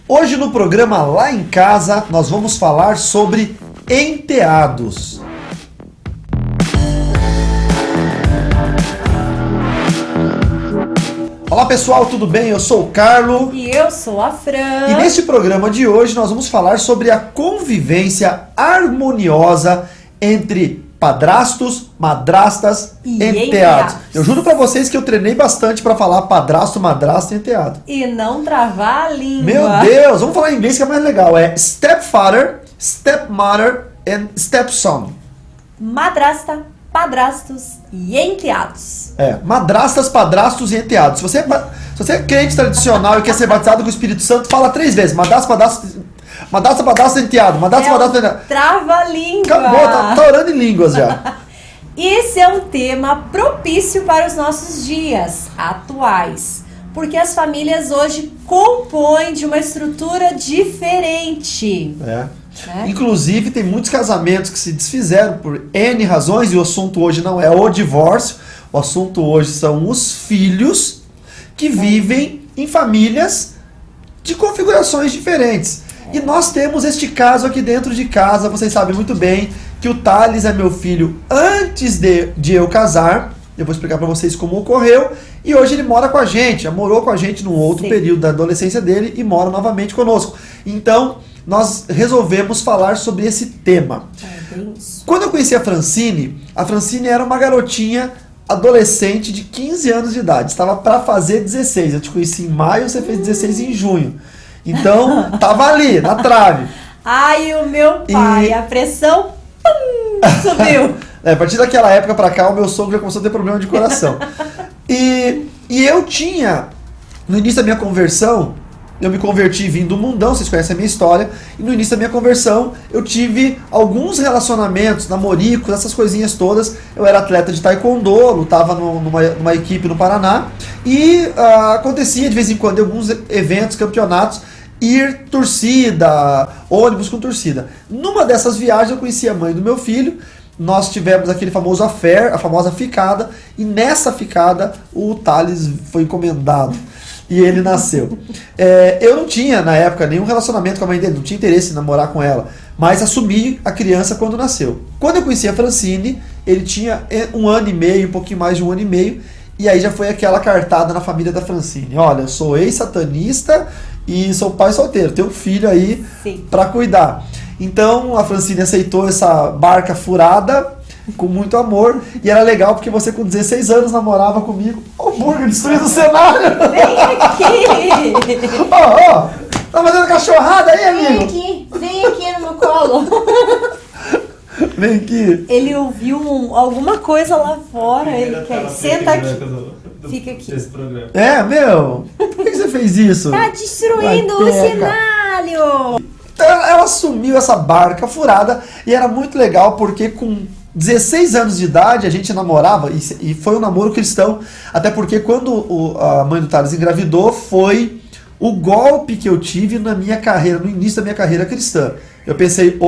Hoje no programa Lá em Casa nós vamos falar sobre enteados. Olá pessoal, tudo bem? Eu sou o Carlo. E eu sou a Fran. E neste programa de hoje nós vamos falar sobre a convivência harmoniosa entre padrastos, madrastas e enteados. Eu juro pra vocês que eu treinei bastante pra falar padrasto, madrasta e enteado. E não travar a língua. Meu Deus, vamos falar em inglês que é mais legal. É stepfather, stepmother and stepson. Madrasta, padrastos e enteados. Madrastas, padrastos e enteados. Se você é crente tradicional e quer ser batizado com o Espírito Santo, fala 3 vezes. Madrasta, padrasto, enteado. Madrasta, padrasto, enteado. Trava a língua. Acabou, tá orando em línguas já. Esse é um tema propício para os nossos dias atuais, porque as famílias hoje compõem de uma estrutura diferente. Inclusive, tem muitos casamentos que se desfizeram por N razões, e o assunto hoje não é o divórcio, o assunto hoje são os filhos que vivem em famílias de configurações diferentes. E nós temos este caso aqui dentro de casa, vocês sabem muito bem que o Thales é meu filho antes de eu casar. Eu vou explicar para vocês como ocorreu. E hoje ele mora com a gente, já morou com a gente num outro período da adolescência dele e mora novamente conosco. Então, nós resolvemos falar sobre esse tema. Quando eu conheci a Francine era uma garotinha adolescente de 15 anos de idade. Estava para fazer 16. Eu te conheci em maio, você fez 16 em junho. Então, tava ali, na trave. Ai, o meu pai, a pressão subiu. A partir daquela época pra cá, o meu sogro já começou a ter problema de coração. E eu tinha, no início da minha conversão, eu me converti vindo do mundão, vocês conhecem a minha história, e no início da minha conversão, eu tive alguns relacionamentos, namoricos, essas coisinhas todas. Eu era atleta de taekwondo, lutava numa equipe no Paraná, e acontecia de vez em quando, em alguns eventos, campeonatos, ir torcida, ônibus com torcida. Numa dessas viagens eu conheci a mãe do meu filho, nós tivemos aquele famoso affair, a famosa ficada, e nessa ficada o Thales foi encomendado e ele nasceu. Eu não tinha na época nenhum relacionamento com a mãe dele, não tinha interesse em namorar com ela, mas assumi a criança quando nasceu. Quando eu conheci a Francine, ele tinha 1 ano e meio, um pouquinho mais de 1 ano e meio, e aí já foi aquela cartada na família da Francine. Olha, eu sou ex-satanista e sou pai solteiro, tenho um filho aí para cuidar. Então a Francine aceitou essa barca furada com muito amor, e era legal porque você com 16 anos namorava comigo. Ô, Burger, destruindo o cenário! Vem aqui! Tá fazendo cachorrada aí, amigo? Vem aqui no meu colo. Vem aqui. Ele ouviu alguma coisa lá fora, ele quer. Senta aqui. Fica aqui. Por que você fez isso? Tá destruindo o cenário! Então ela assumiu essa barca furada, e era muito legal porque com 16 anos de idade a gente namorava, e foi um namoro cristão, até porque quando a mãe do Thales engravidou, foi o golpe que eu tive na minha carreira, no início da minha carreira cristã. Eu pensei,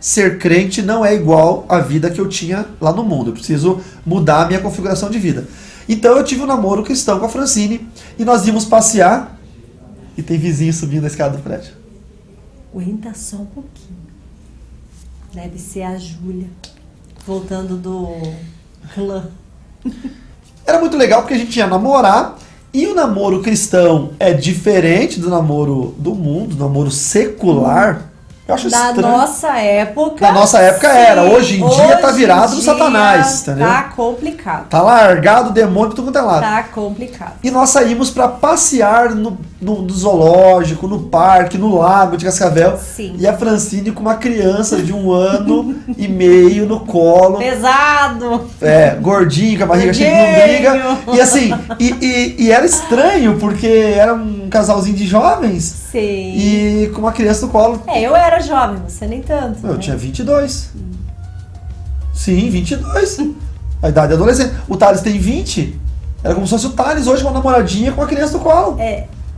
ser crente não é igual à vida que eu tinha lá no mundo, eu preciso mudar a minha configuração de vida. Então eu tive um namoro cristão com a Francine, e nós íamos passear, e tem vizinho subindo a escada do prédio. Aguenta só um pouquinho. Deve ser a Júlia, voltando do clã. Era muito legal porque a gente ia namorar, e o namoro cristão é diferente do namoro do mundo, do namoro secular. Eu acho estranho. Da nossa época. Na nossa época era. Hoje em dia tá virado no Satanás, entendeu? Tá complicado. Tá largado o demônio pra tudo quanto é lado. Tá complicado. E nós saímos pra passear no zoológico, no parque, no lago de Cascavel. Sim. E a Francine com uma criança de 1 ano e meio no colo. Pesado. Gordinho, com a barriga cheia de lombriga. E assim, e era estranho, porque era um casalzinho de jovens. Sim. E com uma criança no colo. Eu era jovem, você nem tanto. Eu tinha 22. Sim, 22. A idade adolescente. O Thales tem 20. Era como se fosse o Thales hoje com uma namoradinha com uma criança no colo.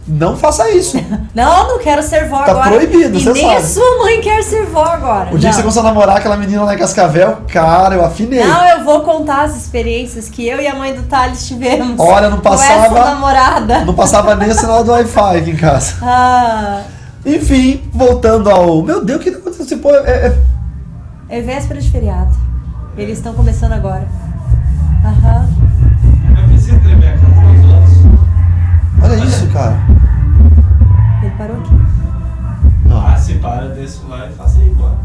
Não faça isso. Não quero ser vó agora. Tá proibido, você sabe. E nem a sua mãe quer ser vó agora. O dia que você começou a namorar aquela menina lá em Cascavel, cara, eu afinei. Não, eu vou contar as experiências que eu e a mãe do Thales tivemos. Olha, não passava. Com essa namorada. Não passava nem o sinal do Wi-Fi aqui em casa. Enfim, voltando ao... Meu Deus, o que aconteceu? Pô, É véspera de feriado. Eles estão começando agora. Aham. Eu preciso tremer a casa dos outros. Olha isso, cara. Ele parou aqui. Não, Ah, se para, desço lá e faço igual.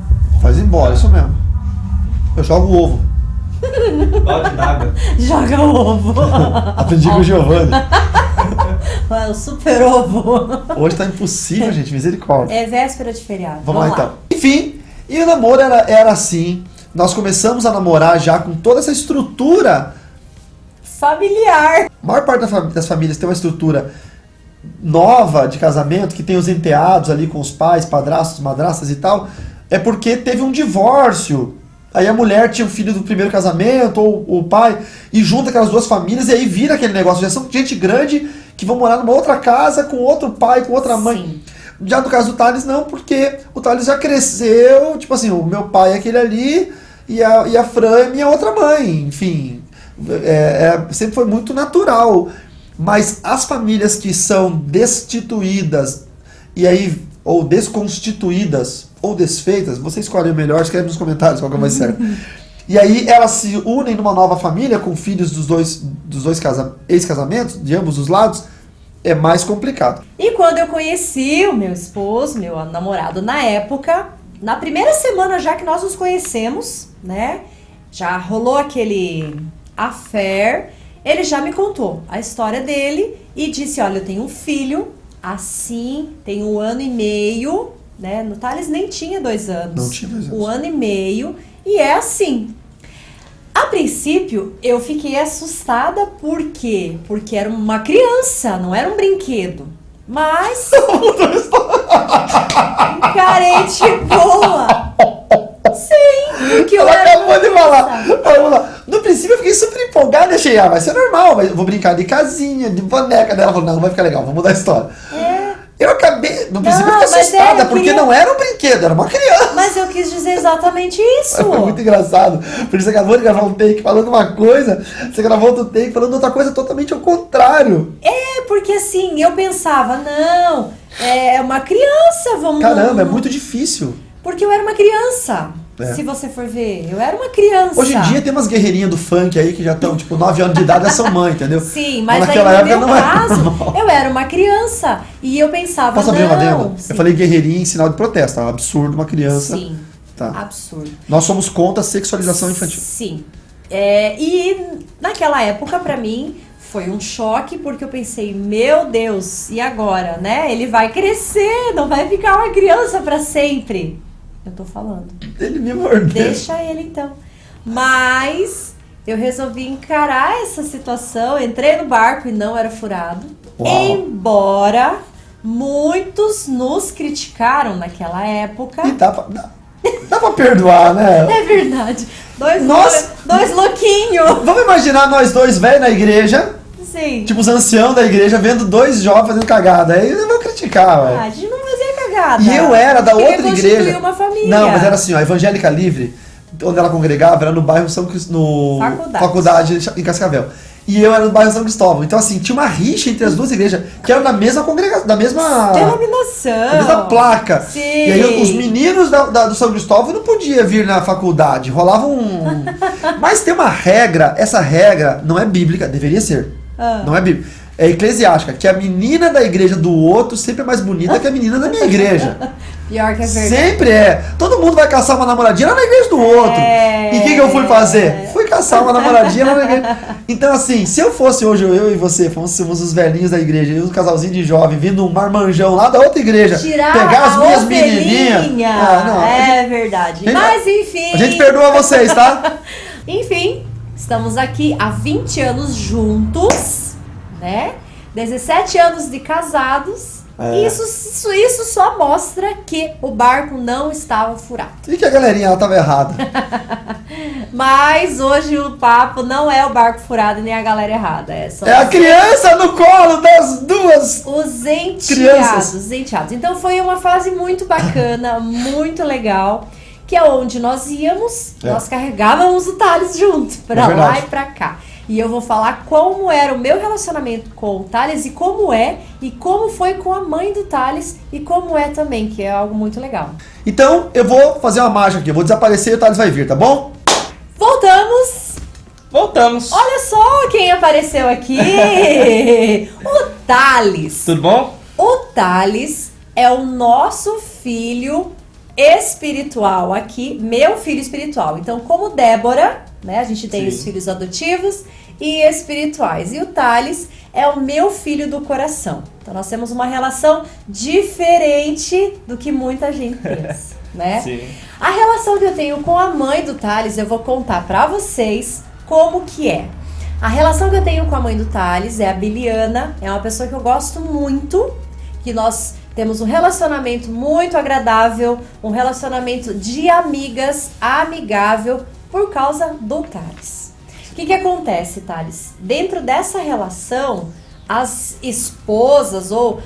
faz embora, isso mesmo. Eu jogo o ovo. Balde d'água. Joga o ovo. Aprendi com o Giovanni. É o super ovo. Hoje tá impossível, gente, misericórdia. É véspera de feriado. Vamos lá então. Enfim, e o namoro era assim. Nós começamos a namorar já com toda essa estrutura. Familiar. A maior parte das famílias tem uma estrutura nova de casamento, que tem os enteados ali com os pais, padrastos, madrastas e tal, é porque teve um divórcio. Aí a mulher tinha um filho do primeiro casamento, ou o pai, e junta aquelas duas famílias, e aí vira aquele negócio. Já são gente grande que vão morar numa outra casa com outro pai, com outra mãe. Sim. Já no caso do Thales, não, porque o Thales já cresceu, tipo assim, o meu pai é aquele ali, e a Fran é minha outra mãe, enfim. Sempre foi muito natural. Mas as famílias que são destituídas, e aí, ou desconstituídas, ou desfeitas, você escolhe o melhor, escreve nos comentários qual que é mais certo. E aí elas se unem numa nova família com filhos dos dois ex-casamentos, de ambos os lados, é mais complicado. E quando eu conheci o meu esposo, meu namorado na época, na primeira semana já que nós nos conhecemos, né? Já rolou aquele affair, ele já me contou a história dele e disse, olha, eu tenho um filho, assim, tem 1 ano e meio, né? No Thales nem tinha 2 anos. Não tinha 2 anos. 1 ano e meio, e é assim. A princípio, eu fiquei assustada, por quê? Porque era uma criança, não era um brinquedo. Mas... encarei de boa. Sim, porque eu Ela era acabou de uma falar. criança. Vamos lá. No princípio eu fiquei super empolgado, achei, vai ser normal, eu vou brincar de casinha, de boneca dela. Falou, não vai ficar legal, vamos mudar a história. Eu acabei, no princípio eu fiquei mas assustada, eu porque queria- não era um brinquedo, era uma criança. Mas eu quis dizer exatamente isso. Foi muito engraçado. Porque você acabou de gravar um take falando uma coisa, você gravou outro take falando outra coisa totalmente ao contrário. É, porque assim, eu pensava, não, é uma criança, vamos... Caramba, é muito difícil. Porque eu era uma criança, É. se você for ver. Eu era uma criança. Hoje em dia tem umas guerreirinhas do funk aí que já estão, tipo, 9 anos de idade, já são mãe, entendeu? Sim, mas aí naquela no época meu não era caso, normal. eu era uma criança. E eu pensava, Posso abrir uma não... adendo? Sim. Eu falei guerreirinha em sinal de protesto, é um absurdo uma criança. Sim, Tá. absurdo. Nós somos contra a sexualização infantil. Sim. E naquela época, pra mim, foi um choque, porque eu pensei, meu Deus, e agora, né? Ele vai crescer, não vai ficar uma criança pra sempre. Eu tô falando. Ele me mordeu. Deixa ele então. Mas eu resolvi encarar essa situação, entrei no barco e não era furado. Uau. Embora muitos nos criticaram naquela época. E dá pra perdoar, né? É verdade. Nossa. Dois louquinhos. Vamos imaginar nós dois velhos na igreja, Sim. tipo os anciãos da igreja, vendo 2 jovens fazendo cagada. Aí eu vou criticar, Ah, velho. a gente não fazia cagada. E eu era da Queria outra constituir igreja. uma família. Não, mas era assim, ó, a Evangélica Livre, onde ela congregava, era no bairro no Faculdade em Cascavel. E eu era no bairro São Cristóvão. Então, assim, tinha uma rixa entre as duas igrejas, que eram da mesma congregação, da mesma Denominação. placa. Sim. E aí os meninos do São Cristóvão não podiam vir na faculdade. Rolava um... Mas tem uma regra, essa regra não é bíblica, deveria ser. Não é bíblica. É eclesiástica, que a menina da igreja do outro sempre é mais bonita que a menina da minha igreja. Pior que é verdade. Sempre é. Todo mundo vai caçar uma namoradinha lá na igreja do outro. E o que eu fui fazer? Fui caçar uma namoradinha lá na igreja. Então, assim, se eu fosse hoje, eu e você, fôssemos os velhinhos da igreja, e um casalzinho de jovem, vindo um marmanjão lá da outra igreja, Tirar pegar as a minhas ovelhinha. menininhas. É verdade. Mas enfim. A gente perdoa vocês, tá? Enfim, estamos aqui há 20 anos juntos, né? 17 anos de casados. É. Isso só mostra que o barco não estava furado. E que a galerinha ela tava errada. Mas hoje o papo não é o barco furado nem a galera errada. É a criança no colo das duas. Os enteados, Crianças. os enteados. Então foi uma fase muito bacana, muito legal, que é onde nós íamos, nós carregávamos o Thales junto, pra lá verdade. e pra cá. E eu vou falar como era o meu relacionamento com o Thales e como foi com a mãe do Thales e como é também, que é algo muito legal. Então, eu vou fazer uma mágica aqui, eu vou desaparecer e o Thales vai vir, tá bom? Voltamos! Olha só quem apareceu aqui! O Thales! Tudo bom? O Thales é o nosso filho espiritual aqui, meu filho espiritual. Então, como Débora, né, a gente tem os filhos adotivos e espirituais. E o Thales é o meu filho do coração. Então, nós temos uma relação diferente do que muita gente pensa, né? Sim. A relação que eu tenho com a mãe do Thales, eu vou contar pra vocês como que é. A relação que eu tenho com a mãe do Thales é a Biliana, é uma pessoa que eu gosto muito, que nós temos um relacionamento muito agradável, um relacionamento de amigas, amigável, por causa do Thales. O que acontece, Thales? Dentro dessa relação, as esposas ou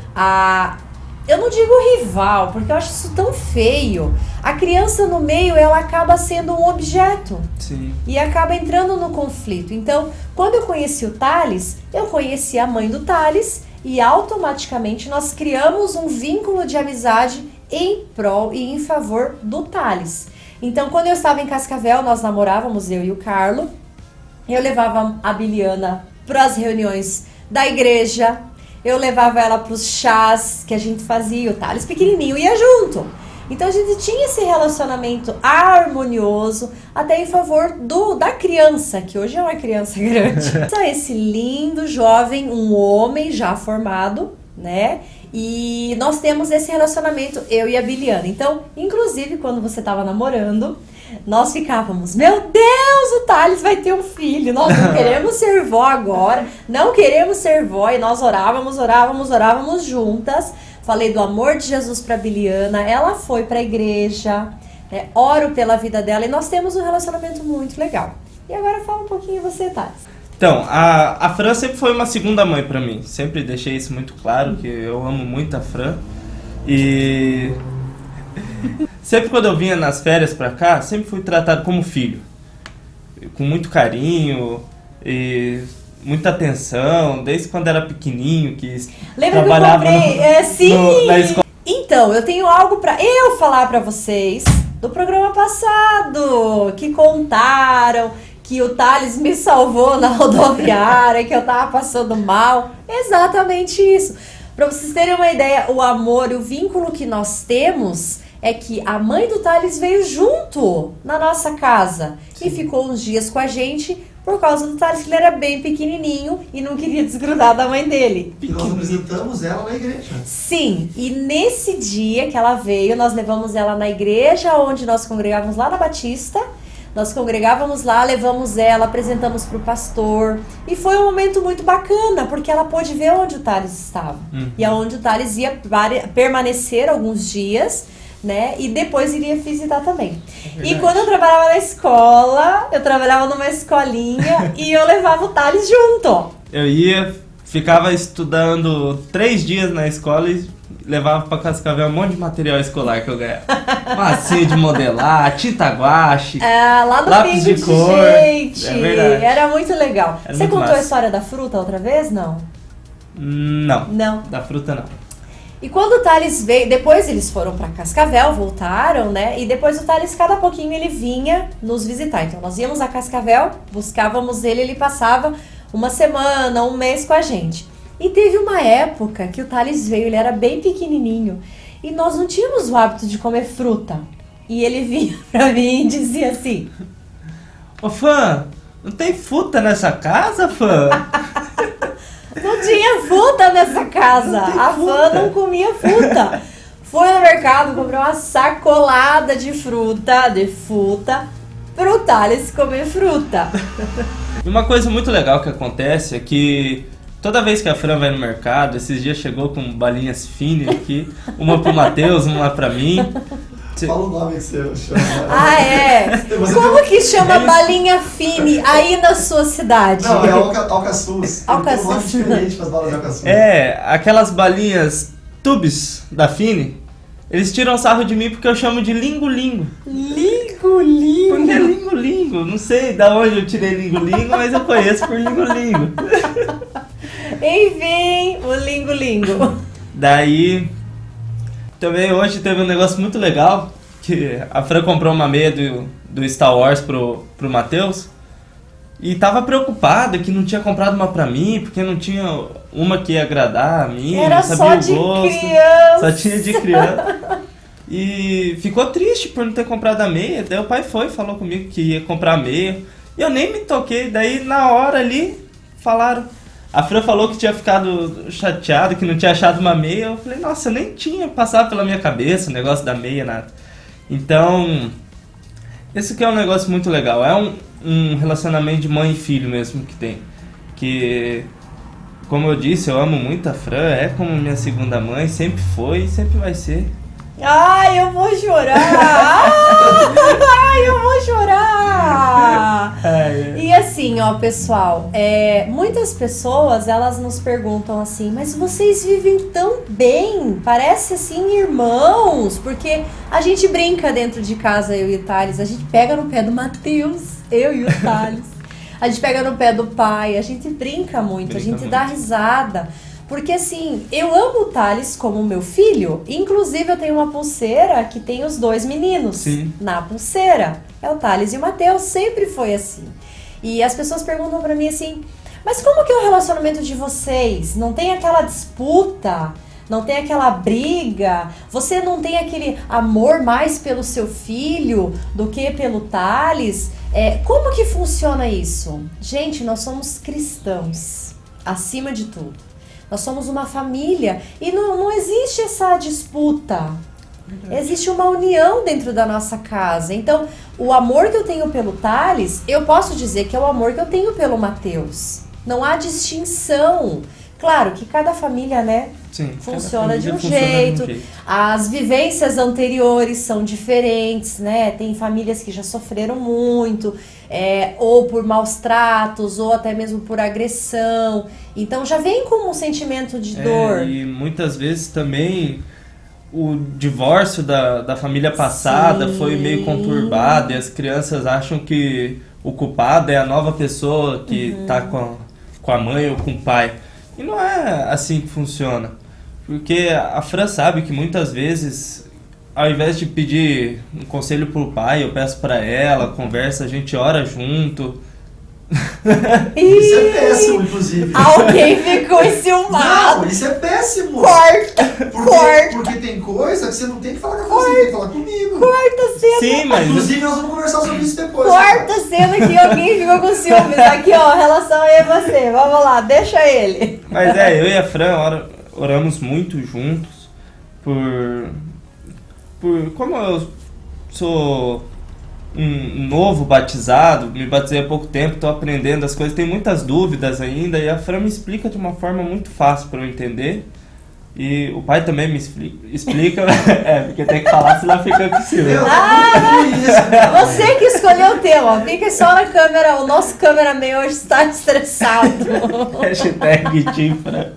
eu não digo rival, porque eu acho isso tão feio. A criança no meio, ela acaba sendo um objeto. Sim. E acaba entrando no conflito. Então, quando eu conheci o Thales, eu conheci a mãe do Thales e automaticamente nós criamos um vínculo de amizade em prol e em favor do Thales. Então, quando eu estava em Cascavel, nós namorávamos, eu e o Carlo. Eu levava a Biliana para as reuniões da igreja. Eu levava ela para os chás que a gente fazia. O Thales pequenininho ia junto. Então a gente tinha esse relacionamento harmonioso até em favor da criança, que hoje é uma criança grande. Então, esse lindo jovem, um homem já formado, né? E nós temos esse relacionamento, eu e a Biliana. Então, inclusive, quando você estava namorando, nós ficávamos, meu Deus, o Thales vai ter um filho, nós não queremos ser vó agora, não queremos ser vó, e nós orávamos juntas. Falei do amor de Jesus para Biliana, ela foi para a igreja, né? Oro pela vida dela e nós temos um relacionamento muito legal. E agora fala um pouquinho você, Thales. Então, a Fran sempre foi uma segunda mãe pra mim. Sempre deixei isso muito claro, que eu amo muito a Fran. E sempre quando eu vinha nas férias pra cá, sempre fui tratado como filho. Com muito carinho e muita atenção, desde quando era pequenininho, que lembra trabalhava que eu comprei? Sim! na escola. Então, eu tenho algo pra eu falar pra vocês do programa passado, que contaram que o Thales me salvou na rodoviária, que eu tava passando mal. Exatamente isso. Pra vocês terem uma ideia, o amor e o vínculo que nós temos é que a mãe do Thales veio junto na nossa casa. Sim. E ficou uns dias com a gente por causa do Thales, que ele era bem pequenininho e não queria desgrudar da mãe dele. E nós apresentamos ela na igreja. Sim, e nesse dia que ela veio, nós levamos ela na igreja onde nós congregávamos lá na Batista. Nós congregávamos lá, levamos ela, apresentamos para o pastor. E foi um momento muito bacana, porque ela pôde ver onde o Thales estava. E aonde o Thales ia permanecer alguns dias, né? E depois iria visitar também. E quando eu trabalhava na escola, eu trabalhava numa escolinha e eu levava o Thales junto. Eu ficava estudando 3 dias na escola e levava pra Cascavel um monte de material escolar que eu ganhava. Massinha de modelar, tinta guache, lá no lápis de cor. Gente, é verdade. Era muito legal. Era Você muito contou massa. a história da fruta outra vez? Não. Não. Da fruta não. E quando o Thales veio, depois eles foram pra Cascavel, voltaram, né? E depois o Thales, cada pouquinho, ele vinha nos visitar. Então nós íamos a Cascavel, buscávamos ele passava uma semana, um mês com a gente. E teve uma época que o Thales veio, ele era bem pequenininho, e nós não tínhamos o hábito de comer fruta. E ele vinha pra mim e dizia assim: Ô Fã, não tem fruta nessa casa, Fã? Não tinha fruta nessa casa. A Fã não comia fruta. Foi no mercado, comprou uma sacolada de fruta pro Thales comer fruta. E uma coisa muito legal que acontece é que toda vez que a Fran vai no mercado, esses dias chegou com balinhas finas aqui, uma pro Matheus, uma pra mim. Fala o nome que você chama. Ah, é? Como que chama balinha fine aí na sua cidade? Não, é alcaçuz. Tem um nome diferente para as balas de alcaçuz. É, aquelas balinhas tubes da Fine, eles tiram sarro de mim porque eu chamo de lingo-lingo. Lingo-lingo? Porque é lingo-lingo. Lingo. Não sei da onde eu tirei Lingo, mas eu conheço por Lingo. Enfim, o Lingo. Daí, também hoje teve um negócio muito legal, que a Fran comprou uma meia do Star Wars pro Matheus, e tava preocupada que não tinha comprado uma pra mim, porque não tinha uma que ia agradar a mim, Era não sabia só o de gosto, criança. só tinha de criança. E ficou triste por não ter comprado a meia, daí o pai falou comigo que ia comprar a meia, e eu nem me toquei, daí na hora ali, falaram... A Fran falou que tinha ficado chateada, que não tinha achado uma meia. Eu falei, nossa, eu nem tinha passado pela minha cabeça o negócio da meia, nada. Então, esse aqui é um negócio muito legal. É um relacionamento de mãe e filho mesmo que tem. Que, como eu disse, eu amo muito a Fran. É como minha segunda mãe, sempre foi e sempre vai ser. Ai, eu vou chorar! Ai, eu vou chorar! E assim, ó, pessoal, muitas pessoas, elas nos perguntam assim, mas vocês vivem tão bem, parece assim, irmãos, porque a gente brinca dentro de casa, eu e o Thales, a gente pega no pé do Matheus, eu e o Thales, a gente pega no pé do pai, a gente brinca muito, a gente dá risada. Porque assim, eu amo o Thales como meu filho. Inclusive eu tenho uma pulseira que tem os dois meninos. Sim. Na pulseira. É o Thales e o Matheus, sempre foi assim. E as pessoas perguntam pra mim assim, mas como que é o relacionamento de vocês? Não tem aquela disputa? Não tem aquela briga? Você não tem aquele amor mais pelo seu filho do que pelo Thales? Como que funciona isso? Gente, nós somos cristãos, acima de tudo. Nós somos uma família e não existe essa disputa. Verdade. Existe uma união dentro da nossa casa. Então, o amor que eu tenho pelo Thales, eu posso dizer que é o amor que eu tenho pelo Matheus. Não há distinção. Claro que cada família, né, sim, funciona de um jeito. As vivências anteriores são diferentes, né? Tem famílias que já sofreram muito, ou por maus tratos, ou até mesmo por agressão. Então já vem com um sentimento de dor. E muitas vezes também o divórcio da família passada foi meio conturbado, e as crianças acham que o culpado é a nova pessoa que tá com a mãe ou com o pai. E não é assim que funciona. Porque a Fran sabe que muitas vezes, ao invés de pedir um conselho pro pai, eu peço pra ela, conversa, a gente ora junto. Isso é péssimo, inclusive. Alguém ficou enciumado. Não, isso é péssimo. Corta. Porque tem coisa que você não tem que falar com você, tem que falar comigo. Corta a cena. Sim, mas... Inclusive, nós vamos conversar sobre isso depois. Corta a cena que alguém ficou com ciúmes. Aqui, ó, relação eu e você. Vamos lá, deixa ele. Mas eu e a Fran oramos muito juntos por como eu sou um novo batizado, me batizei há pouco tempo, estou aprendendo as coisas, tenho muitas dúvidas ainda, e a Fran me explica de uma forma muito fácil para eu entender. E o pai também me explica, porque tem que falar, senão fica com ciúme. Você que escolheu o tema, fica só na câmera, o nosso cameraman hoje está estressado. Hashtag Team Fran.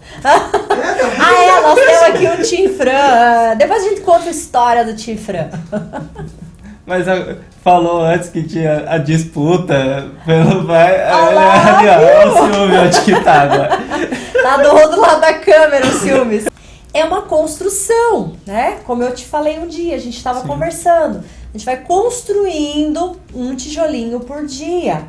Nós temos aqui o Team Fran. Depois a gente conta a história do Team Fran. Mas falou antes que tinha a disputa pelo pai. Olha o ciúme, onde que tá agora? Tá do outro lado da câmera o ciúmes. É uma construção, né? Como eu te falei um dia, a gente estava conversando. A gente vai construindo um tijolinho por dia.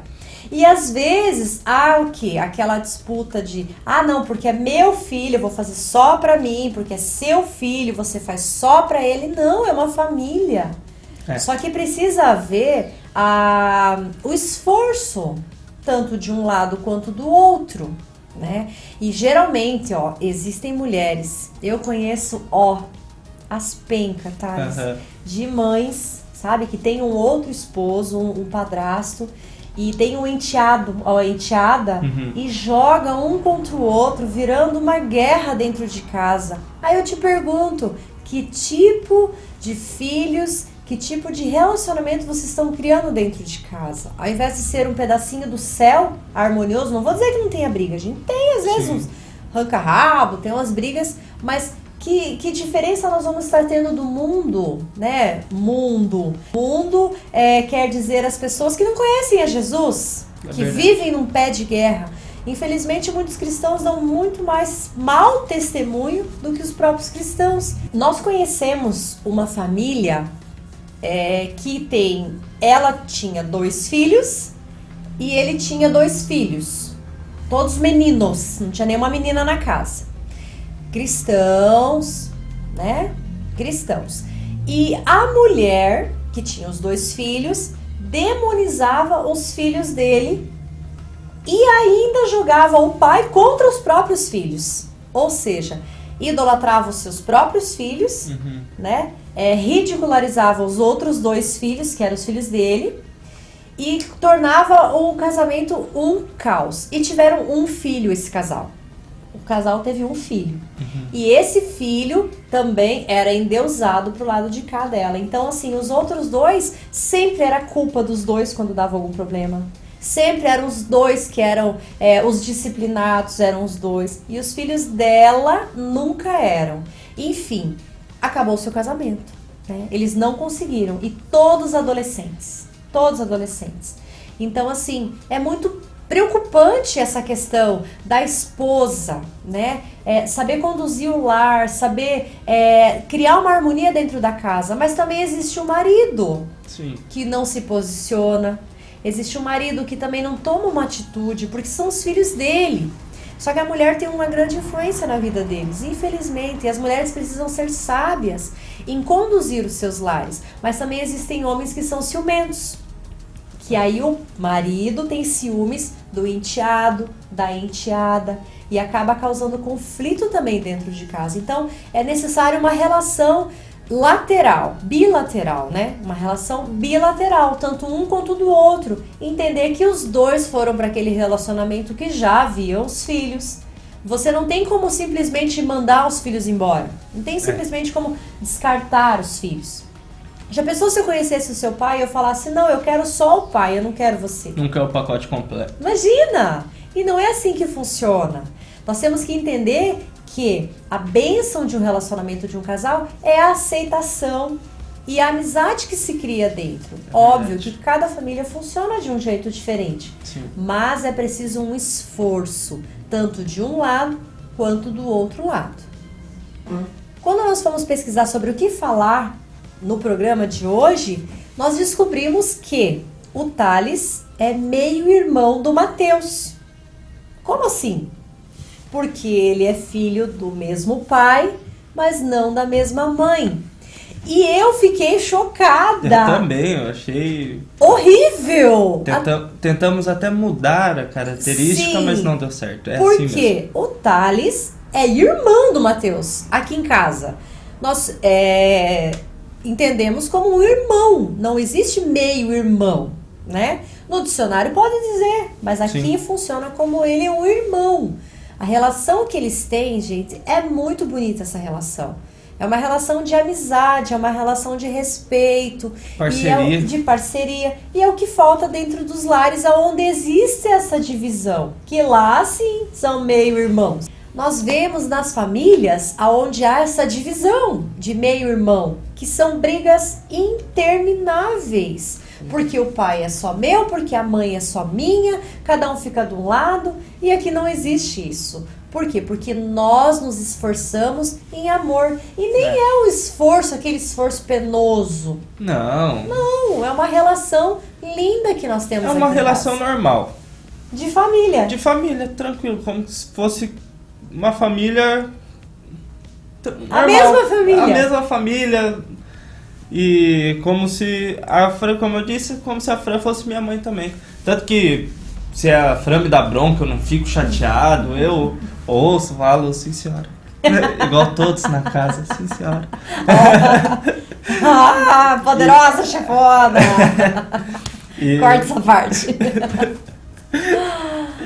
E às vezes há o quê? Aquela disputa de, não, porque é meu filho, eu vou fazer só pra mim, porque é seu filho, você faz só pra ele. Não, é uma família. Só que precisa haver o esforço, tanto de um lado quanto do outro, né? E geralmente, existem mulheres, eu conheço, as pencas, tá? De mães, sabe? Que tem um outro esposo, um padrasto, e tem um enteado, enteada, e joga um contra o outro, virando uma guerra dentro de casa. Aí eu te pergunto, que tipo de filhos, que tipo de relacionamento vocês estão criando dentro de casa? Ao invés de ser um pedacinho do céu harmonioso, não vou dizer que não tenha briga, a gente tem às vezes uns ranca-rabo, tem umas brigas, mas Que diferença nós vamos estar tendo do mundo, né? Mundo quer dizer as pessoas que não conhecem a Jesus, que vivem num pé de guerra. Infelizmente, muitos cristãos dão muito mais mau testemunho do que os próprios cristãos. Nós conhecemos uma família ela tinha 2 filhos e ele tinha 2 filhos, todos meninos, não tinha nenhuma menina na casa. Cristãos, né? Cristãos. E a mulher, que tinha os 2 filhos, demonizava os filhos dele e ainda jogava o pai contra os próprios filhos. Ou seja, idolatrava os seus próprios filhos, né? Ridicularizava os outros 2 filhos, que eram os filhos dele, e tornava o casamento um caos. E tiveram um filho, esse casal. O casal teve um filho. E esse filho também era endeusado pro lado de cá dela. Então, assim, os outros 2, sempre era culpa dos 2 quando dava algum problema. Sempre eram os 2 que eram os disciplinados, eram os 2. E os filhos dela nunca eram. Enfim, acabou o seu casamento, né? Eles não conseguiram. E todos adolescentes. Então, assim, é muito preocupante essa questão da esposa, né? Saber conduzir o lar, saber criar uma harmonia dentro da casa. Mas também existe o marido. Sim. Que não se posiciona. Existe o marido que também não toma uma atitude, porque são os filhos dele. Só que a mulher tem uma grande influência na vida deles, infelizmente. E as mulheres precisam ser sábias em conduzir os seus lares. Mas também existem homens que são ciumentos. Que aí o marido tem ciúmes do enteado, da enteada, e acaba causando conflito também dentro de casa. Então, é necessário uma relação bilateral, né? Uma relação bilateral, tanto um quanto do outro. Entender que os 2 foram para aquele relacionamento que já haviam os filhos. Você não tem como simplesmente mandar os filhos embora. Não tem simplesmente como descartar os filhos. Já pensou se eu conhecesse o seu pai e eu falasse, não, eu quero só o pai, eu não quero você. Não quero o pacote completo. Imagina! E não é assim que funciona. Nós temos que entender que a bênção de um relacionamento de um casal é a aceitação e a amizade que se cria dentro. Óbvio que cada família funciona de um jeito diferente. Sim. Mas é preciso um esforço, tanto de um lado quanto do outro lado. Quando nós fomos pesquisar sobre o que falar no programa de hoje, nós descobrimos que o Thales é meio-irmão do Mateus. Como assim? Porque ele é filho do mesmo pai, mas não da mesma mãe. E eu fiquei chocada. Eu também, eu achei... horrível! Tentamos até mudar a característica, Sim, mas não deu certo. porque assim mesmo. o Thales é irmão do Mateus, aqui em casa. Nós entendemos como um irmão, não existe meio-irmão, né? No dicionário pode dizer, mas aqui Sim. funciona como ele é um irmão. A relação que eles têm, gente, é muito bonita essa relação. É uma relação de amizade, é uma relação de respeito, de parceria. E é o que falta dentro dos lares onde existe essa divisão. Que lá, sim, são meio-irmãos. Nós vemos nas famílias onde há essa divisão de meio-irmão, que são brigas intermináveis. Porque o pai é só meu, porque a mãe é só minha, cada um fica de um lado, e aqui não existe isso. Por quê? Porque nós nos esforçamos em amor. E nem é um esforço, aquele esforço penoso. Não. Não, é uma relação linda que nós temos aqui. É uma relação normal. De família. De família, tranquilo, como se fosse uma família... A mesma família. A mesma família... E como se a Fran, como eu disse, como se a Fran fosse minha mãe também. Tanto que se a Fran me dá bronca, eu não fico chateado, eu ouço, falo, sim senhora. Igual todos na casa, sim senhora. Poderosa chefona! Corta essa parte.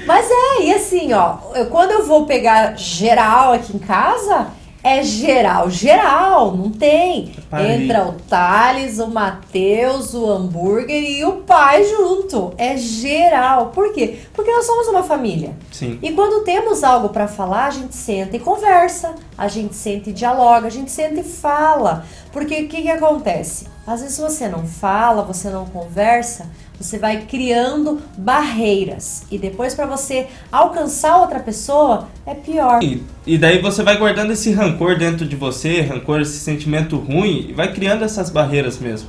Mas e assim, ó, quando eu vou pegar geral aqui em casa... É geral, não tem. Parei. Entra o Thales, o Matheus, o hambúrguer e o pai junto. É geral. Por quê? Porque nós somos uma família. Sim. E quando temos algo pra falar, a gente senta e conversa, a gente senta e dialoga, a gente senta e fala. Porque o que acontece? Às vezes você não fala, você não conversa, você vai criando barreiras. E depois pra você alcançar outra pessoa, é pior. E daí você vai guardando esse rancor dentro de você, esse sentimento ruim, e vai criando essas barreiras mesmo.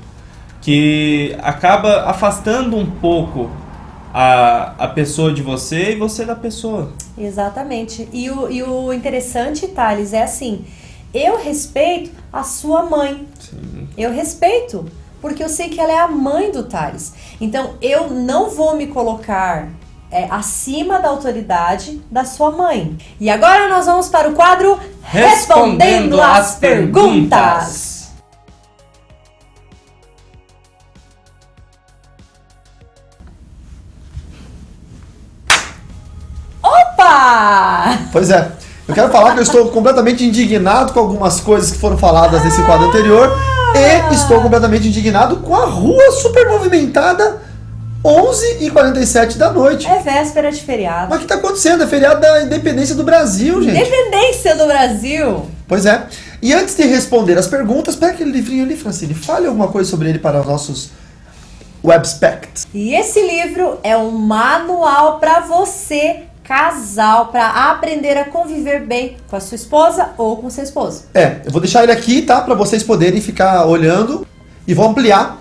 Que acaba afastando um pouco a pessoa de você e você da pessoa. Exatamente. E o interessante, Thales, é assim, eu respeito a sua mãe. Sim. Eu respeito, porque eu sei que ela é a mãe do Thales. Então, eu não vou me colocar acima da autoridade da sua mãe. E agora nós vamos para o quadro Respondendo as Perguntas. Opa! Pois é. Eu quero falar que eu estou completamente indignado com algumas coisas que foram faladas nesse quadro anterior. E estou completamente indignado com a rua super movimentada 11h47 da noite. É véspera de feriado. Mas o que está acontecendo? É feriado da independência do Brasil, gente. Independência do Brasil. Pois é. E antes de responder as perguntas, pega aquele livrinho ali, Francine. Fale alguma coisa sobre ele para os nossos webspects. E esse livro é um manual para você, casal, para aprender a conviver bem com a sua esposa ou com seu esposo. Eu vou deixar ele aqui, tá? Para vocês poderem ficar olhando. E vou ampliar.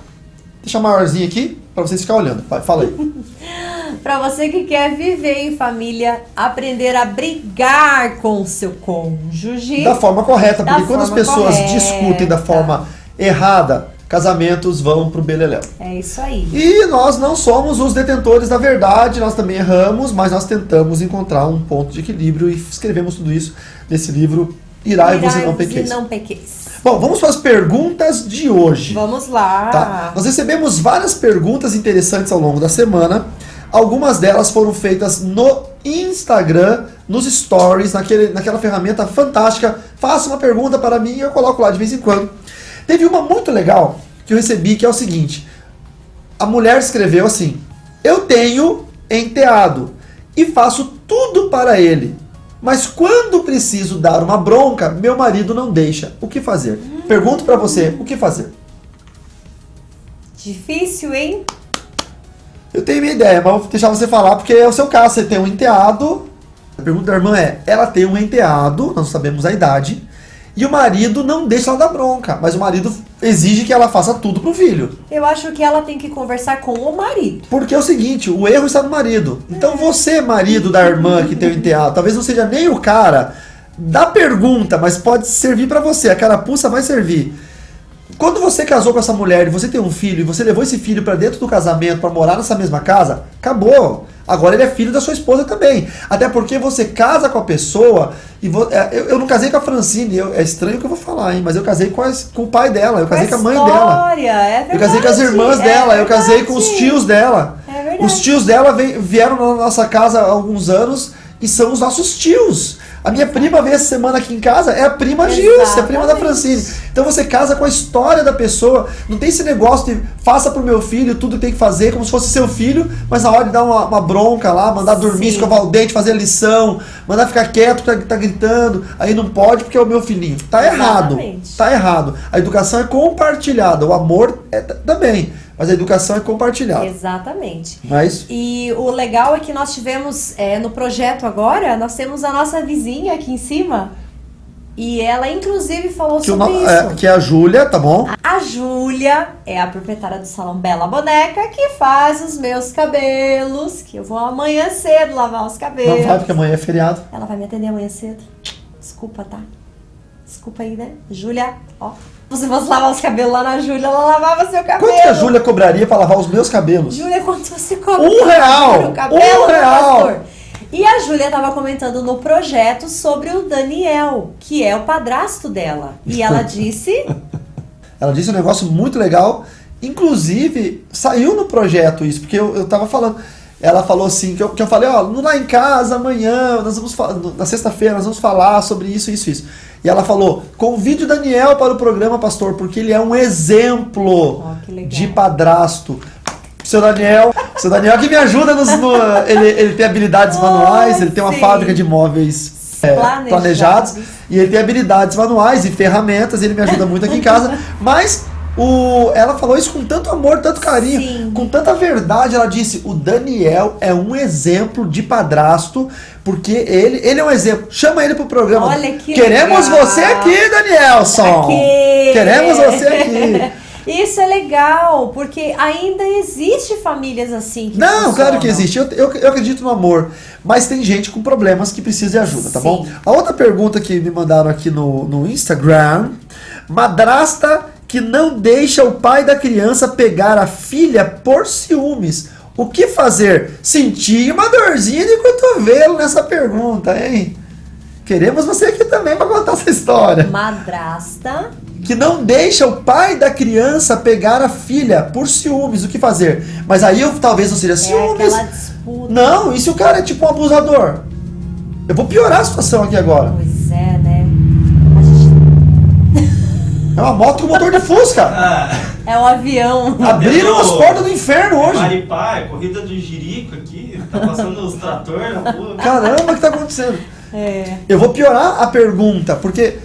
Deixa maiorzinho aqui, para vocês ficarem olhando. Vai, fala aí. Para você que quer viver em família, aprender a brigar com o seu cônjuge. Da forma correta, Da porque quando as forma pessoas correta. discutem da forma errada, casamentos vão pro beleléu. É isso aí. E nós não somos os detentores da verdade, nós também erramos, mas nós tentamos encontrar um ponto de equilíbrio e escrevemos tudo isso nesse livro Irai-vos e não pequeis. não pequeis. Bom, vamos para as perguntas de hoje. Vamos lá. Tá? Nós recebemos várias perguntas interessantes ao longo da semana. Algumas delas foram feitas no Instagram, nos stories, naquela ferramenta fantástica. Faça uma pergunta para mim e eu coloco lá de vez em quando. Teve uma muito legal que eu recebi, que é o seguinte. A mulher escreveu assim: eu tenho enteado e faço tudo para ele, mas quando preciso dar uma bronca, meu marido não deixa. O que fazer? Pergunto para você, o que fazer? Difícil, hein? Eu tenho minha ideia, mas vou deixar você falar, porque é o seu caso, você tem um enteado. A pergunta da irmã é, ela tem um enteado, nós não sabemos a idade, e o marido não deixa ela dar bronca, mas o marido exige que ela faça tudo pro filho. Eu acho que ela tem que conversar com o marido. Porque é o seguinte, o erro está no marido. Então você, marido da irmã que tem o enteado, talvez não seja nem o cara da pergunta, mas pode servir pra você, a carapuça vai servir. Quando você casou com essa mulher e você tem um filho, e você levou esse filho pra dentro do casamento pra morar nessa mesma casa, acabou. Agora ele é filho da sua esposa também. Até porque você casa com a pessoa, e eu não casei com a Francine, é estranho o que eu vou falar, hein? Mas eu casei com o pai dela, eu casei com a mãe dela. É verdade, Eu casei com as irmãs dela, eu casei com os tios dela. É verdade. Os tios dela vieram na nossa casa há alguns anos e são os nossos tios. A minha prima veio essa semana aqui em casa, é a prima Gilce, é a prima da Francine. Então você casa com a história da pessoa. Não tem esse negócio de faça pro meu filho tudo que tem que fazer, como se fosse seu filho, mas na hora de dar uma bronca lá, mandar dormir, Sim. escovar o dente, fazer a lição, mandar ficar quieto porque tá gritando, aí não pode porque é o meu filhinho. Tá errado. Exatamente. Tá errado. A educação é compartilhada, o amor também, mas a educação é compartilhada. Exatamente. Mas E o legal é que nós tivemos, no projeto agora, nós temos a nossa vizinha aqui em cima. E ela, inclusive, falou sobre isso. que é a Júlia, tá bom? A Júlia é a proprietária do salão Bela Boneca, que faz os meus cabelos, que eu vou amanhã cedo lavar os cabelos. Não vai porque amanhã é feriado. Ela vai me atender amanhã cedo. Desculpa, tá? Desculpa aí, né? Júlia, ó. Se fosse lavar os cabelos lá na Júlia, ela lavava seu cabelo. Quanto que a Júlia cobraria pra lavar os meus cabelos? Júlia, quanto você cobra? R$1. O cabelo R$1. do pastor? E a Júlia estava comentando no projeto sobre o Daniel, que é o padrasto dela. E ela disse... Ela disse um negócio muito legal. Inclusive, saiu no projeto isso, porque eu tava falando. ela falou assim, que eu falei, ó, lá em casa, amanhã, na sexta-feira, nós vamos falar sobre isso. E ela falou, convide o Daniel para o programa, pastor, porque ele é um exemplo de padrasto. Seu Daniel que me ajuda ele tem habilidades manuais, ele tem uma fábrica de móveis planejados, e ele tem habilidades manuais e ferramentas, ele me ajuda muito aqui em casa, mas ela falou isso com tanto amor, tanto carinho, com tanta verdade. Ela disse, o Daniel é um exemplo de padrasto, porque ele é um exemplo. Chama ele pro programa. Olha que Queremos legal. você aqui, Danielson. Queremos você aqui. Isso é legal, porque ainda existe famílias assim que Não, funcionam. claro que existe. Eu acredito no amor. Mas tem gente com problemas que precisa de ajuda, tá bom? A outra pergunta que me mandaram aqui no Instagram. Madrasta que não deixa o pai da criança pegar a filha por ciúmes. O que fazer? Senti uma dorzinha de cotovelo nessa pergunta, hein? Queremos você aqui também para contar essa história. Madrasta que não deixa o pai da criança pegar a filha por ciúmes. O que fazer? Mas aí talvez não seja ciúmes. aquela disputa. Não, e se o cara é tipo um abusador? Eu vou piorar a situação aqui agora. Pois é, né? É uma moto com motor de Fusca. É um avião. Abriram as portas do inferno hoje. Maripá, é corrida do Jirico aqui. Tá passando os tratores na rua. Caramba, o que tá acontecendo? É. Eu vou piorar a pergunta, porque...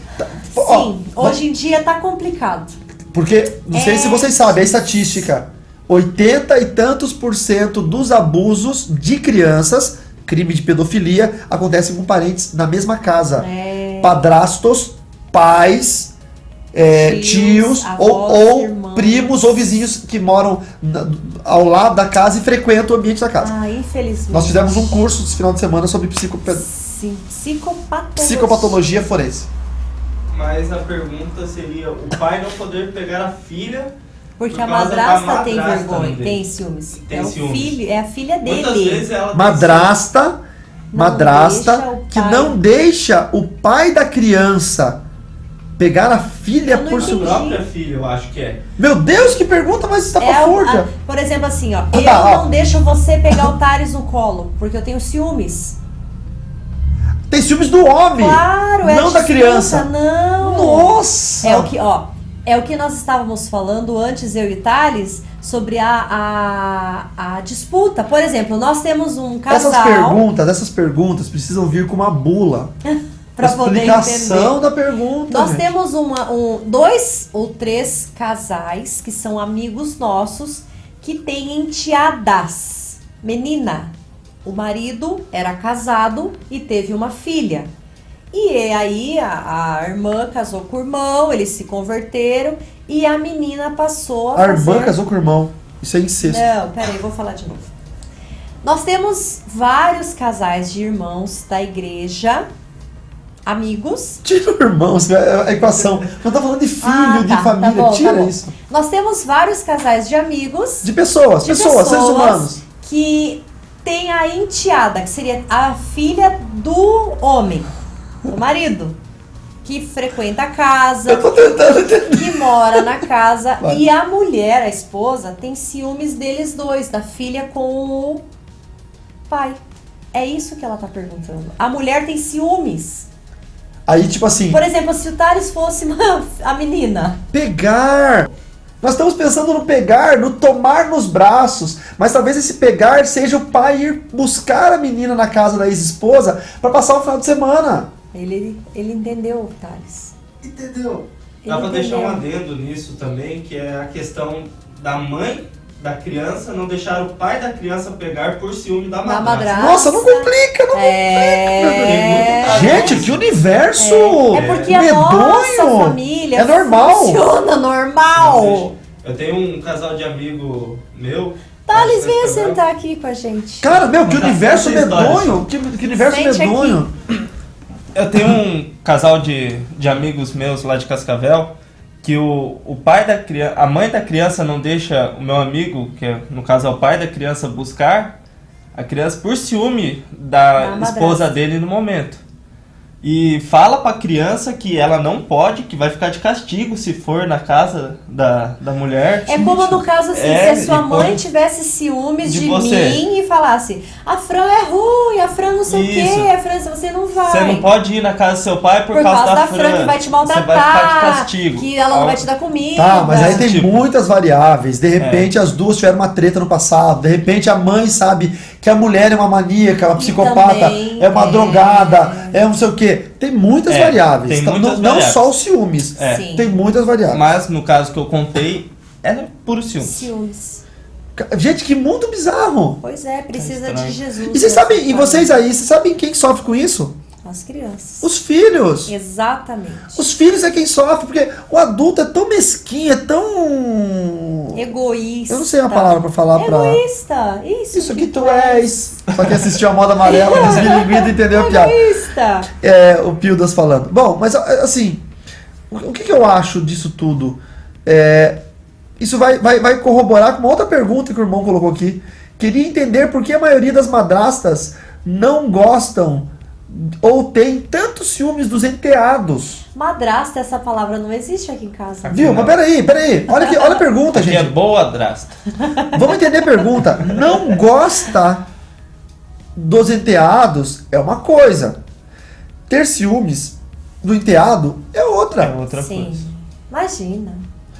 Sim, hoje em dia tá complicado. Porque, não sei se vocês sabem, a estatística, 80 e tantos % dos abusos de crianças, crime de pedofilia, acontecem com parentes na mesma casa. Padrastos, pais, tios avós, ou irmãos, primos ou vizinhos que moram ao lado da casa e frequentam o ambiente da casa. Infelizmente. Nós fizemos um curso esse final de semana sobre psicopatologia forense. Mas a pergunta seria, o pai não poder pegar a filha... Porque por a causa madrasta da tem madrasta vergonha, dele. tem ciúmes. Tem é ciúmes. o filho, é a filha dele. Muitas vezes ela Madrasta deixa o que pai- não deixa o pai da criança pegar a filha Eu não por A entendi. própria filha, eu acho que é. Meu Deus, que pergunta mais estapafúrdia. Por exemplo, assim, ó. tá, Eu ó. não deixo você pegar o Thales no colo, porque eu tenho ciúmes. Tem ciúmes do homem, Claro, é não da disputa, criança. Não. Nossa! É o que nós estávamos falando antes, eu e Thales, sobre a disputa. Por exemplo, nós temos um casal... Essas perguntas precisam vir com uma bula. Pra poder explicação entender. da pergunta. Nós gente. temos 2 ou 3 casais que são amigos nossos que têm enteadas. Menina, o marido era casado e teve uma filha. E aí a irmã casou com o irmão, eles se converteram e a menina passou a A irmã fazer... casou com o irmão. Isso é incesto. Não, peraí, vou falar de novo. Nós temos vários casais de irmãos da igreja, amigos. Tira o irmão, a equação. Não tá falando de filho, de família. bom, Tira bom. isso. Nós temos vários casais de amigos. De pessoas, seres humanos. Que tem a enteada, que seria a filha do homem, do marido, que frequenta a casa, Eu tô tentando entender. que mora na casa. Vai. E a mulher, a esposa, tem ciúmes deles dois, da filha com o pai. É isso que ela tá perguntando. A mulher tem ciúmes. Aí, tipo assim, Por exemplo, se o Thales fosse a menina. pegar. Nós estamos pensando no pegar, no tomar nos braços. Mas talvez esse pegar seja o pai ir buscar a menina na casa da ex-esposa para passar o final de semana. Ele entendeu, Thales. Entendeu? Dá pra Ele deixar um entendeu. adendo nisso também, que é a questão da mãe da criança não deixar o pai da criança pegar por ciúme da madrasta. madrasta. Nossa, não complica, não É... Gente, que universo É porque a medonho. nossa família É normal. funciona normal. Eu tenho um casal de amigo meu. Thales, acho que venha esse programa- sentar aqui com a gente. Cara, meu, que Contar universo essa história. medonho. Que universo Sente medonho. Eu tenho um casal de amigos meus lá de Cascavel que o pai da criança, a mãe da criança não deixa o meu amigo, que é, no caso é o pai da criança, buscar a criança por ciúme da madrasta. esposa dele no momento. e fala pra criança que ela não pode, que vai ficar de castigo se for na casa da mulher. É como no caso assim, É, se a sua e mãe pode- tivesse ciúmes de de você. mim e falasse, a Fran é ruim, a Fran não sei o Isso. quê, a Fran, você não vai. Você não pode ir na casa do seu pai por Por causa da Fran. Fran que vai te Você vai ficar de maltratar, castigo. que ela não vai te dar comida. Tá, mas aí tem Tipo. muitas variáveis. De repente as duas tiveram uma treta no passado. De repente a mãe sabe que a mulher é uma maníaca, uma E psicopata, também é uma é. drogada, é não sei o quê. Tem muitas É, variáveis. tem Tá? muitas Não variáveis. só os ciúmes. É. Sim. Tem muitas variáveis. Mas no caso que eu contei, era puro ciúme. Ciúmes. Gente, que mundo bizarro. Pois é, precisa Tá estranho. de Jesus. E vocês sabem, e vocês aí, vocês sabem quem sofre com isso? As crianças. Os filhos. Exatamente. Os filhos é quem sofre, porque o adulto é tão mesquinho, é tão... Egoísta. Eu não sei uma palavra pra falar pra... Egoísta. Isso que tu és. Só que assistiu a Moda Amarela, desmilinguido e entendeu a piada. Egoísta. É, o Pildas falando. Bom, mas assim, o que eu acho disso tudo? Isso vai corroborar com uma outra pergunta que o irmão colocou aqui. Queria entender por que a maioria das madrastas não gostam ou tem tantos ciúmes dos enteados. Madrasta, essa palavra não existe aqui em casa. Aqui Viu? não. Mas peraí. Olha a pergunta, Que é gente. boa drasta. Vamos entender a pergunta. Não gosta dos enteados é uma coisa. Ter ciúmes do enteado é outra. É outra Sim. coisa. Imagina.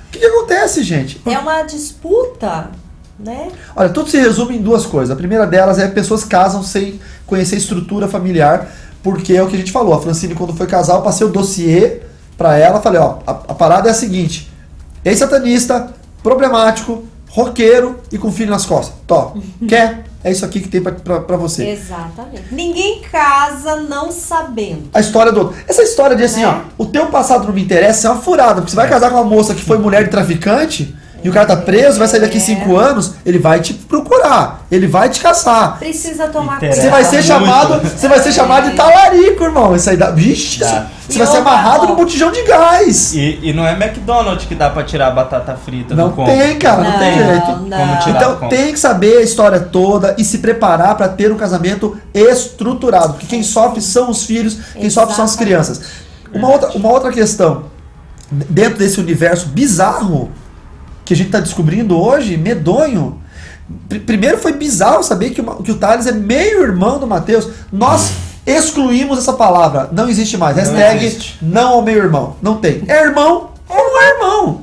O que acontece, gente? É uma disputa, né? Olha, tudo se resume em duas coisas. A primeira delas é pessoas casam sem conhecer a estrutura familiar, porque é o que a gente falou. A Francine, quando foi casar, eu passei o dossiê pra ela, falei, ó, a parada é a seguinte: ex-satanista, problemático, roqueiro e com filho nas costas. Tó, quer? É isso aqui que tem pra você. Exatamente. Ninguém casa não sabendo. A história do outro. Essa história de assim, Né? ó, o teu passado não me interessa é uma furada, porque você vai casar com uma moça que foi mulher de traficante e o cara tá preso, vai sair daqui 5 anos, ele vai te procurar, ele vai te caçar. Precisa tomar Interessa. Você vai ser muito. chamado, você vai ser chamado de talarico, irmão. Isso aí dá, vixe, Dá. você E vai ser outra, amarrado ó. no botijão de gás. E não é McDonald's que dá pra tirar a batata frita Não do combo. tem, cara, não tem jeito. Como tirar do Então combo. tem que saber a história toda e se preparar para ter um casamento estruturado, porque quem sofre são os filhos, quem sofre são as Exatamente. crianças. Uma outra questão, dentro desse universo bizarro que a gente está descobrindo hoje, medonho. Primeiro foi bizarro saber que o Thales é meio irmão do Mateus. Nós excluímos essa palavra, não existe mais. Não Hashtag existe. não ao meio irmão. Não tem. É irmão ou não é irmão?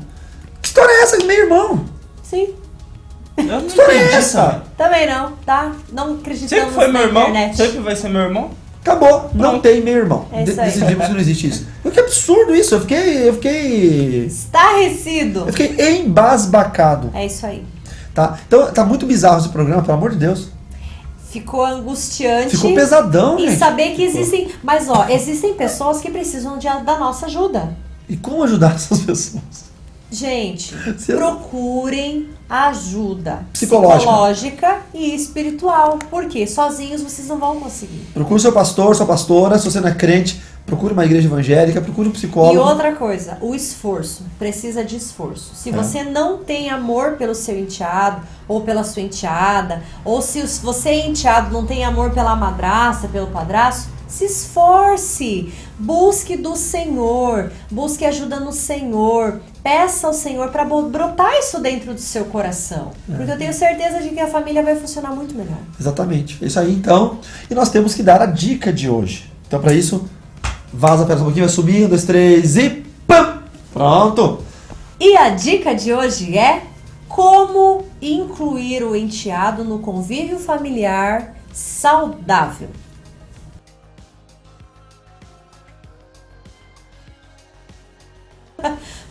Que história é essa de meio irmão? Sim. Eu não Que história é entendi essa? também. Também não, tá? Não acreditamos Sempre foi meu na irmão, internet. sempre vai ser meu irmão. Acabou, não Pronto. tem meio irmão. É isso aí. Decidimos que não existe isso. Que absurdo isso, eu fiquei Estarrecido. embasbacado, É isso aí. tá? Então tá muito bizarro esse programa, pelo amor de Deus. Ficou angustiante. Ficou pesadão, E gente. saber que existem. Mas ó, existem pessoas que precisam da nossa ajuda. E como ajudar essas pessoas? Gente, Você- procurem ajuda Psicológica. e espiritual. Porque sozinhos vocês não vão conseguir. Procure seu pastor, sua pastora, se você não é crente, procure uma igreja evangélica, procure um psicólogo. E outra coisa, o esforço. Precisa de esforço. Se você não tem amor pelo seu enteado, ou pela sua enteada, ou se você é enteado não tem amor pela madrasta, pelo padrasto, se esforce. Busque do Senhor. Busque ajuda no Senhor. Peça ao Senhor para brotar isso dentro do seu coração. Porque eu tenho certeza de que a família vai funcionar muito melhor. Exatamente. É isso aí, então. E nós temos que dar a dica de hoje. Então, para isso, vaza, pera um pouquinho, vai subir, 1, 2, 3 e pam! Pronto! E a dica de hoje é como incluir o enteado no convívio familiar saudável.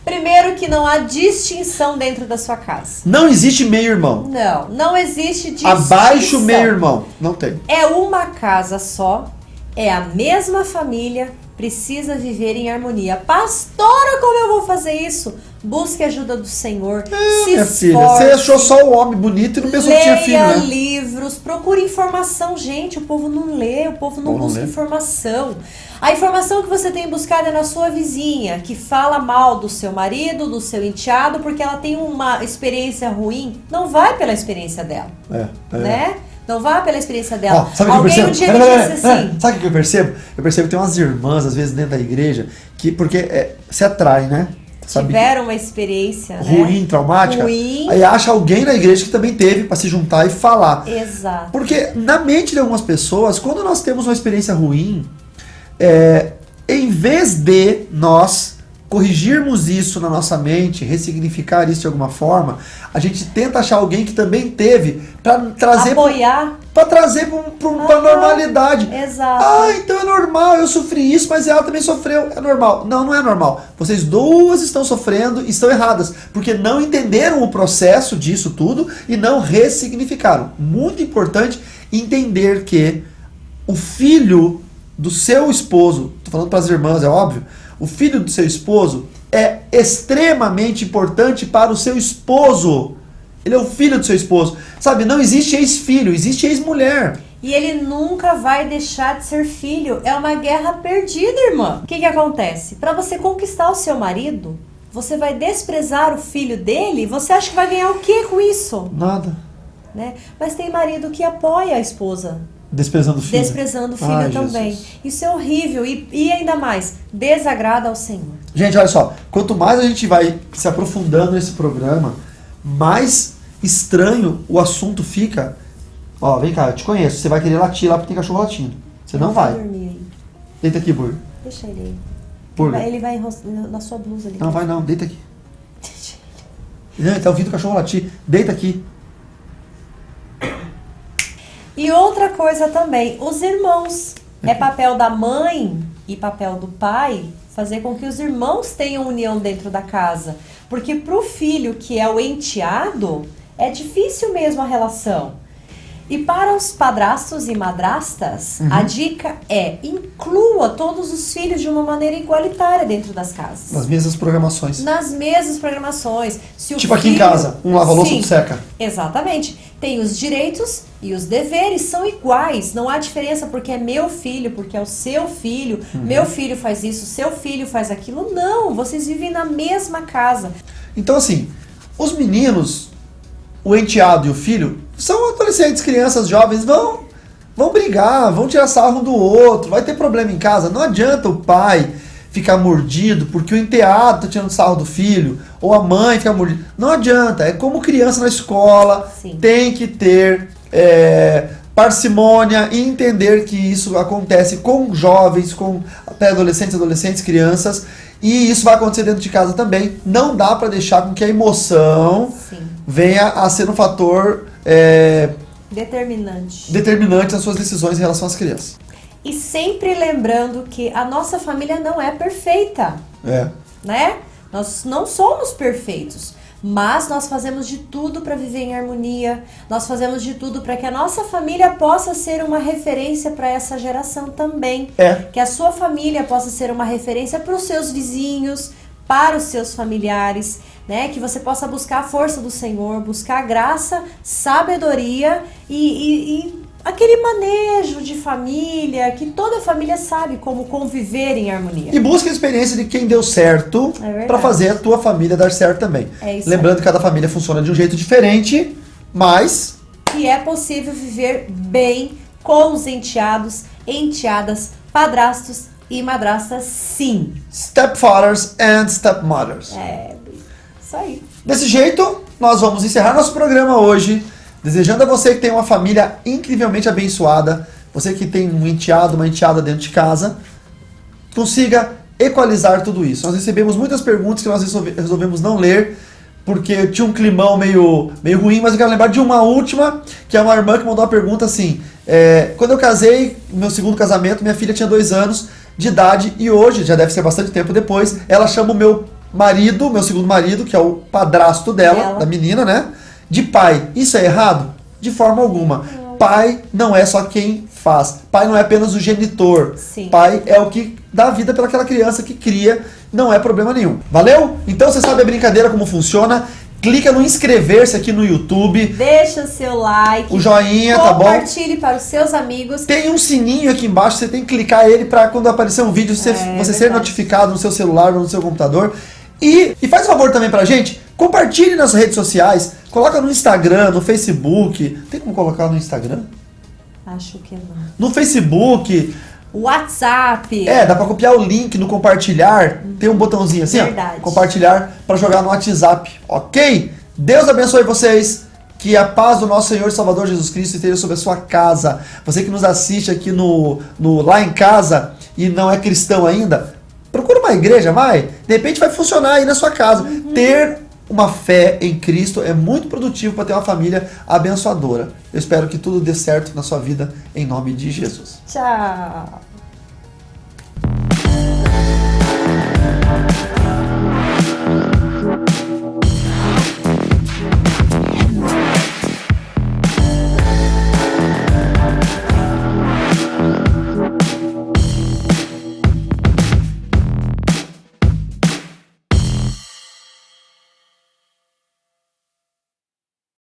Primeiro que não há distinção dentro da sua casa. Não existe meio-irmão. Não existe distinção. Abaixo meio-irmão. Não tem. É uma casa só, é a mesma família, precisa viver em harmonia. Pastora, como eu vou fazer isso? Busque a ajuda do Senhor, se Minha filha, esforce. você achou só o homem bonito e não pensou que tinha filho, Leia né? livros, procure informação. Gente, o povo não lê, o povo não Não busca lê. informação. A informação que você tem buscado é na sua vizinha, que fala mal do seu marido, do seu enteado, porque ela tem uma experiência ruim. Não vai pela experiência dela, né? Não vá pela experiência dela. Ó, sabe o que eu Alguém percebo? um dia me disse assim. Sabe o que eu percebo? Eu percebo que tem umas irmãs, às vezes, dentro da igreja, que porque se atrai, né? Sabe, tiveram uma experiência, ruim, né? traumática. Ruim. Aí acha alguém na igreja que também teve pra se juntar e falar. Exato. Porque na mente de algumas pessoas, quando nós temos uma experiência ruim, em vez de nós corrigirmos isso na nossa mente, ressignificar isso de alguma forma, a gente tenta achar alguém que também teve pra trazer apoiar. Pra trazer pra normalidade. Exato. Ah, então é normal, eu sofri isso, mas ela também sofreu. É normal. Não, não é normal. Vocês duas estão sofrendo e estão erradas, porque não entenderam o processo disso tudo e não ressignificaram. Muito importante entender que o filho do seu esposo, tô falando pras irmãs, é óbvio, o filho do seu esposo é extremamente importante para o seu esposo. Ele é o filho do seu esposo. Sabe, não existe ex-filho, existe ex-mulher. E ele nunca vai deixar de ser filho. É uma guerra perdida, irmã. O que acontece? Para você conquistar o seu marido, você vai desprezar o filho dele? Você acha que vai ganhar o que com isso? Nada. Né? Mas tem marido que apoia a esposa. Desprezando o filho. Desprezando o filho também. Jesus. Isso é horrível e ainda mais, desagrada ao Senhor. Gente, olha só. Quanto mais a gente vai se aprofundando nesse programa, mais estranho o assunto fica. Ó, vem cá, eu te conheço. Você vai querer latir lá porque tem cachorro latindo. Você não vai. Dormir aí. Deita aqui, Burger. Deixa ele aí. Burger. Ele vai na sua blusa ali. Não, vai não. Deita aqui. Deixa ele. Não, ele tá ouvindo o cachorro latir. Deita aqui. E outra coisa também, os irmãos. É papel da mãe e papel do pai fazer com que os irmãos tenham união dentro da casa. Porque pro filho que é o enteado, é difícil mesmo a relação. E para os padrastos e madrastas, a dica é inclua todos os filhos de uma maneira igualitária dentro das casas. Nas mesmas programações. Nas mesmas programações. Se o Tipo aqui em casa, um lava-louça, outro seca. Exatamente. Tem os direitos e os deveres, são iguais. Não há diferença porque é meu filho, porque é o seu filho. Meu filho faz isso, seu filho faz aquilo. Não, vocês vivem na mesma casa. Então assim, os meninos, o enteado e o filho, são adolescentes, crianças, jovens, vão brigar, vão tirar sarro um do outro, vai ter problema em casa. Não adianta o pai ficar mordido porque o enteado tá tirando sarro do filho, ou a mãe ficar mordida. Não adianta, é como criança na escola. Sim. Tem que ter parcimônia e entender que isso acontece com jovens, com pré-adolescentes, adolescentes, crianças, e isso vai acontecer dentro de casa também. Não dá para deixar com que a emoção venha a ser um fator determinante nas suas decisões em relação às crianças. E sempre lembrando que a nossa família não é perfeita, né? Nós não somos perfeitos, mas nós fazemos de tudo para viver em harmonia, nós fazemos de tudo para que a nossa família possa ser uma referência para essa geração também. Que a sua família possa ser uma referência para os seus vizinhos, para os seus familiares, né? Que você possa buscar a força do Senhor, buscar graça, sabedoria e aquele manejo de família, que toda família sabe como conviver em harmonia. E busca a experiência de quem deu certo para fazer a tua família dar certo também. Lembrando que cada família funciona de um jeito diferente, mas que é possível viver bem com os enteados, enteadas, padrastos e madrastas, sim. Stepfathers and stepmothers. Isso aí. Desse jeito, nós vamos encerrar nosso programa hoje, desejando a você que tem uma família incrivelmente abençoada, você que tem um enteado, uma enteada dentro de casa, consiga equalizar tudo isso. Nós recebemos muitas perguntas que nós resolvemos não ler, porque tinha um climão meio ruim, mas eu quero lembrar de uma última, que é uma irmã que mandou uma pergunta assim, quando eu casei, meu segundo casamento, minha filha tinha 2 anos de idade, e hoje, já deve ser bastante tempo depois, ela chama o meu marido, meu segundo marido, que é o padrasto dela, da menina, né, de pai. Isso é errado? De forma alguma. Pai não é só quem faz. Pai não é apenas o genitor. Sim. Pai é o que dá vida para aquela criança que cria. Não é problema nenhum. Valeu? Então você sabe a brincadeira como funciona. Clica no inscrever-se aqui no YouTube. Deixa o seu like. O joinha, tá bom? Compartilhe para os seus amigos. Tem um sininho aqui embaixo. Você tem que clicar ele para quando aparecer um vídeo você ser notificado no seu celular ou no seu computador. E faz um favor também pra gente, compartilhe nas redes sociais, coloca no Instagram, no Facebook. Tem como colocar no Instagram? Acho que não. No Facebook, WhatsApp. dá pra copiar o link no compartilhar. Tem um botãozinho assim, Verdade. ó, compartilhar para jogar no WhatsApp, ok? Deus abençoe vocês. Que a paz do nosso Senhor e Salvador Jesus Cristo esteja sobre a sua casa. Você que nos assiste aqui no Lá em Casa e não é cristão ainda, procura uma igreja, vai. De repente vai funcionar aí na sua casa. Ter uma fé em Cristo é muito produtivo para ter uma família abençoadora. Eu espero que tudo dê certo na sua vida, em nome de Jesus. Tchau.